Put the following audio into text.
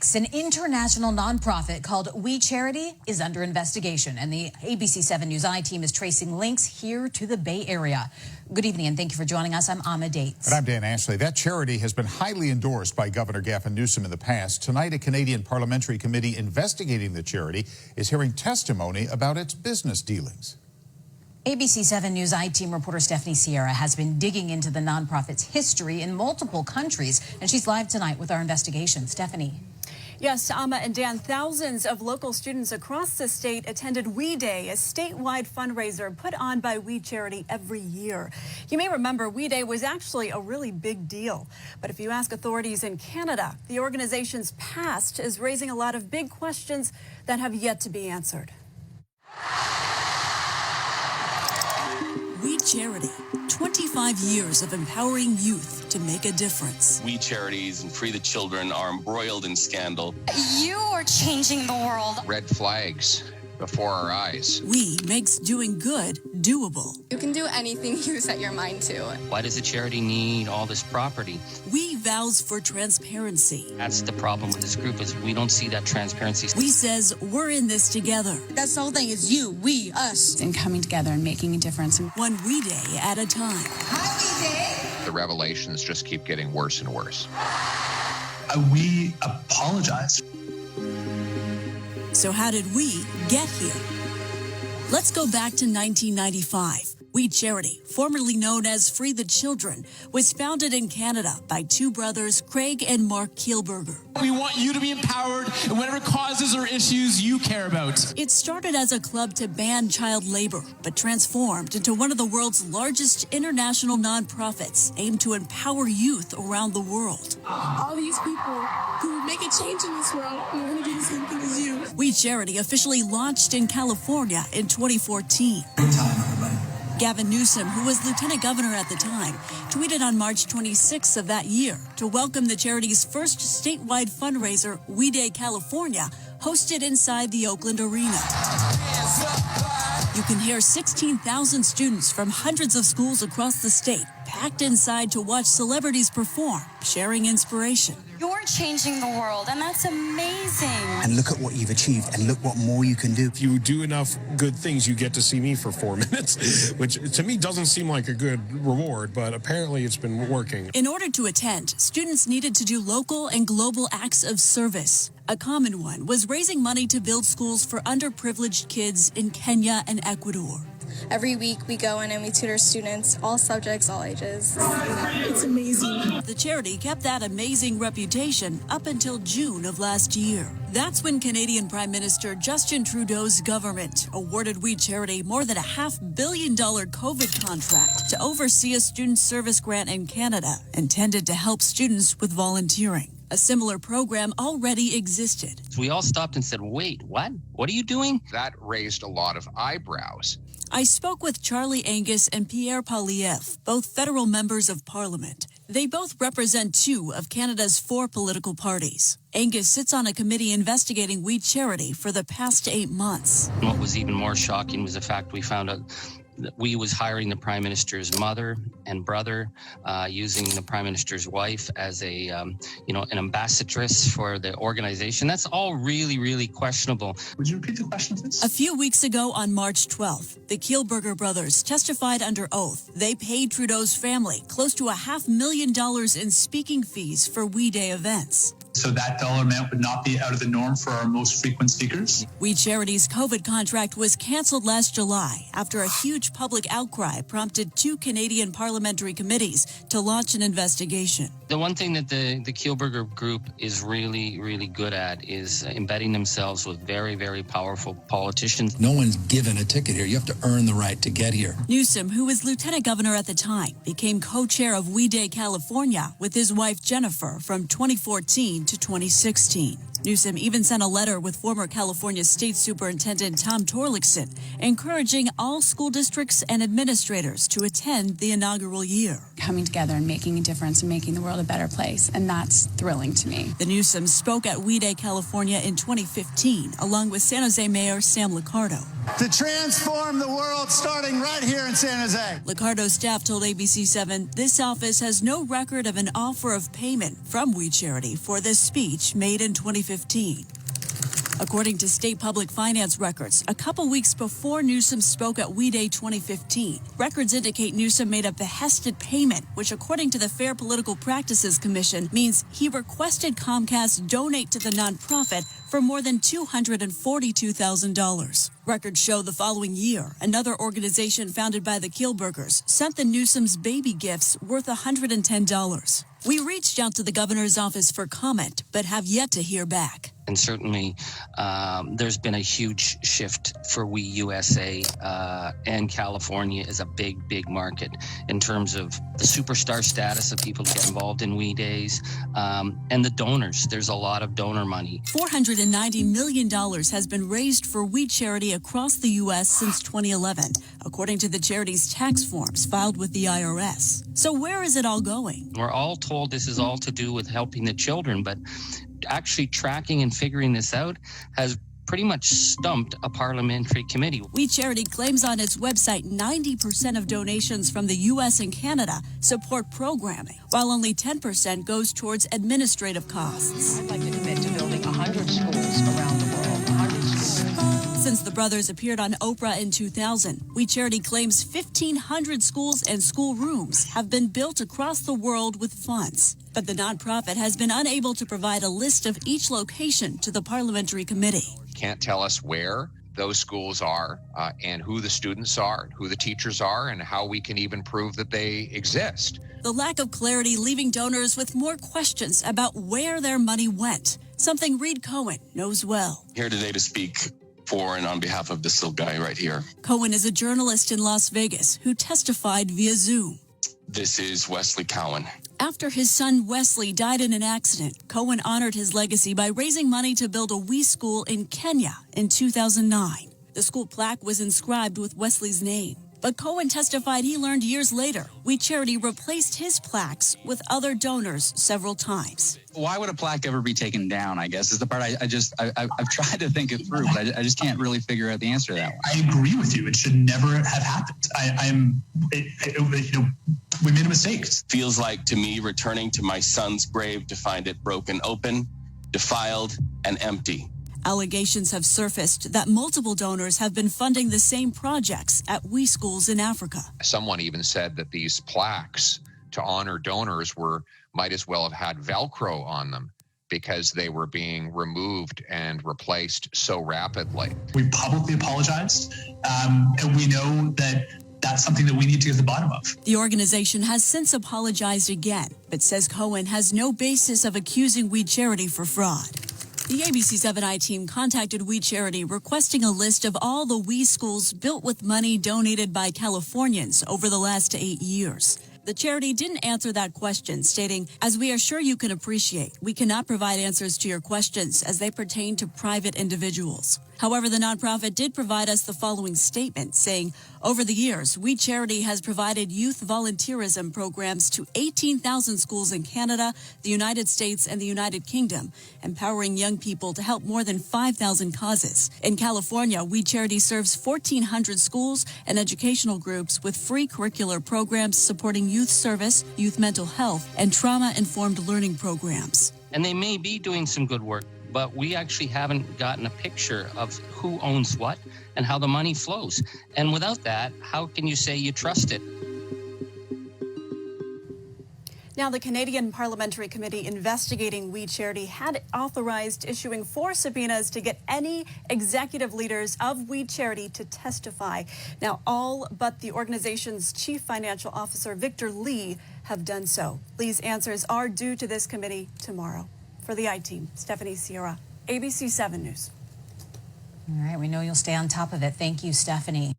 attacks. An international nonprofit called We Charity is under investigation, and the ABC 7 News I-team is tracing links here to the Bay Area. Good evening, and thank you for joining us. I'm Amma Dates. And I'm Dan Ashley. That charity has been highly endorsed by Governor Gavin Newsom in the past. Tonight, a Canadian Parliamentary committee investigating the charity is hearing testimony about its business dealings. ABC 7 News I-team reporter Stephanie Sierra has been digging into the nonprofit's history in multiple countries, and she's live tonight with our investigation. Stephanie. Yes, Amma and Dan, thousands of local students across the state attended We Day, a statewide fundraiser put on by We Charity every year. You may remember We Day was actually a really big deal. But if you ask authorities in Canada, the organization's past is raising a lot of big questions that have yet to be answered. We Charity, 25 years of empowering youth to make a difference. We Charities and Free the Children are embroiled in scandal. You are changing the world. Red flags before our eyes. We makes doing good doable. You can do anything you set your mind to. Why does a charity need all this property? We vows for transparency. That's the problem with this group, is we don't see that transparency. We says we're in this together. That's the whole thing, is you, we, us. And coming together and making a difference. One We Day at a time. Hi, We Day. The revelations just keep getting worse and worse. We apologize. So how did we get here? Let's go back to 1995. We Charity, formerly known as Free the Children, was founded in Canada by two brothers, Craig and Mark Kielburger. We want you to be empowered in whatever causes or issues you care about. It started as a club to ban child labor, but transformed into one of the world's largest international nonprofits aimed to empower youth around the world. All these people who make a change in this world, we want to do the same thing as you. We Charity officially launched in California in 2014. Good time, everybody. Gavin Newsom, who was lieutenant governor at the time, tweeted on March 26th of that year to welcome the charity's first statewide fundraiser, We Day California, hosted inside the Oakland Arena. You can hear 16,000 students from hundreds of schools across the state packed inside to watch celebrities perform, sharing inspiration. You're changing the world, and that's amazing. And look at what you've achieved, and look what more you can do. If you do enough good things, you get to see me for 4 minutes, which to me doesn't seem like a good reward, but apparently it's been working. In order to attend, students needed to do local and global acts of service. A common one was raising money to build schools for underprivileged kids in Kenya and Ecuador. Every week we go in and we tutor students, all subjects, all ages. It's amazing. The charity kept that amazing reputation up until June of last year. That's when Canadian Prime Minister Justin Trudeau's government awarded We Charity more than $500 million COVID contract to oversee a student service grant in Canada intended to help students with volunteering. A similar program already existed. We all stopped and said, wait, what? What are you doing? That raised a lot of eyebrows. I spoke with Charlie Angus and Pierre Poilievre, both federal members of Parliament. They both represent two of Canada's 4 political parties. Angus sits on a committee investigating We Charity for the past 8 months. What was even more shocking was the fact we found out that we was hiring the Prime Minister's mother and brother, using the Prime Minister's wife as a, an ambassadress for the organization. That's all really, really questionable. Would you repeat the question, please? A few weeks ago on March 12th, the Kielburger brothers testified under oath they paid Trudeau's family close to $500,000 in speaking fees for We Day events. So that dollar amount would not be out of the norm for our most frequent speakers. We Charity's COVID contract was canceled last July after a huge public outcry prompted 2 Canadian parliamentary committees to launch an investigation. The one thing that the Kielburger group is really, really good at is embedding themselves with very, very powerful politicians. No one's given a ticket here. You have to earn the right to get here. Newsom, who was lieutenant governor at the time, became co-chair of We Day California with his wife Jennifer from 2014 to 2016. Newsom even sent a letter with former California State Superintendent Tom Torlakson, encouraging all school districts and administrators to attend the inaugural year. Coming together and making a difference and making the world a better place, and that's thrilling to me. The Newsoms spoke at We Day California in 2015, along with San Jose Mayor Sam Liccardo. To transform the world starting right here in San Jose. Liccardo's staff told ABC7 this office has no record of an offer of payment from We Charity for this speech made in 2015. 2015. According to state public finance records, a couple weeks before Newsom spoke at We Day 2015, records indicate Newsom made a behested payment, which according to the Fair Political Practices Commission means he requested Comcast donate to the nonprofit for more than $242,000. Records show the following year, another organization founded by the Kielburgers sent the Newsoms baby gifts worth $110. We reached out to the governor's office for comment, but have yet to hear back. And certainly, there's been a huge shift for We USA, and California is a big, big market in terms of the superstar status of people who get involved in We Days, and the donors. There's a lot of donor money. $490 million has been raised for We Charity across the U.S. since 2011, according to the charity's tax forms filed with the IRS. So where is it all going? We're all told this is all to do with helping the children, but actually tracking and figuring this out has pretty much stumped a parliamentary committee. We Charity claims on its website 90% of donations from the U.S. and Canada support programming, while only 10% goes towards administrative costs. I'd like to commit to building 100 schools around the world. 100 schools. Since the brothers appeared on Oprah in 2000, We Charity claims 1,500 schools and schoolrooms have been built across the world with funds. But the nonprofit has been unable to provide a list of each location to the parliamentary committee. Can't tell us where those schools are and who the students are, who the teachers are, and how we can even prove that they exist. The lack of clarity leaving donors with more questions about where their money went, something Reed Cohen knows well. Here today to speak for and on behalf of this little guy right here. Cohen is a journalist in Las Vegas who testified via Zoom. This is Wesley Cowan. After his son Wesley died in an accident, Cohen honored his legacy by raising money to build a We school in Kenya in 2009. The school plaque was inscribed with Wesley's name. But Cohen testified he learned years later We Charity replaced his plaques with other donors several times. Why would a plaque ever be taken down, I guess, is the part I've tried to think it through, but I just can't really figure out the answer to that one. I agree with you. It should never have happened. We made a mistake. Feels like to me returning to my son's grave to find it broken open, defiled, and empty. Allegations have surfaced that multiple donors have been funding the same projects at We schools in Africa. Someone even said that these plaques to honor donors might as well have had Velcro on them because they were being removed and replaced so rapidly. We publicly apologized, and we know that that's something that we need to get to the bottom of. The organization has since apologized again, but says Cohen has no basis of accusing We Charity for fraud. The ABC7i team contacted We Charity requesting a list of all the We schools built with money donated by Californians over the last 8 years. The charity didn't answer that question, stating, "As we are sure you can appreciate, we cannot provide answers to your questions as they pertain to private individuals." However, the nonprofit did provide us the following statement, saying, "Over the years, We Charity has provided youth volunteerism programs to 18,000 schools in Canada, the United States, and the United Kingdom, empowering young people to help more than 5,000 causes. In California, We Charity serves 1,400 schools and educational groups with free curricular programs supporting youth service, youth mental health, and trauma-informed learning programs." And they may be doing some good work, but we actually haven't gotten a picture of who owns what and how the money flows. And without that, how can you say you trust it? Now, the Canadian Parliamentary Committee investigating We Charity had authorized issuing 4 subpoenas to get any executive leaders of We Charity to testify. Now, all but the organization's chief financial officer, Victor Lee, have done so. Lee's answers are due to this committee tomorrow. For the I-Team, Stephanie Sierra, ABC7 News. All right, we know you'll stay on top of it. Thank you, Stephanie.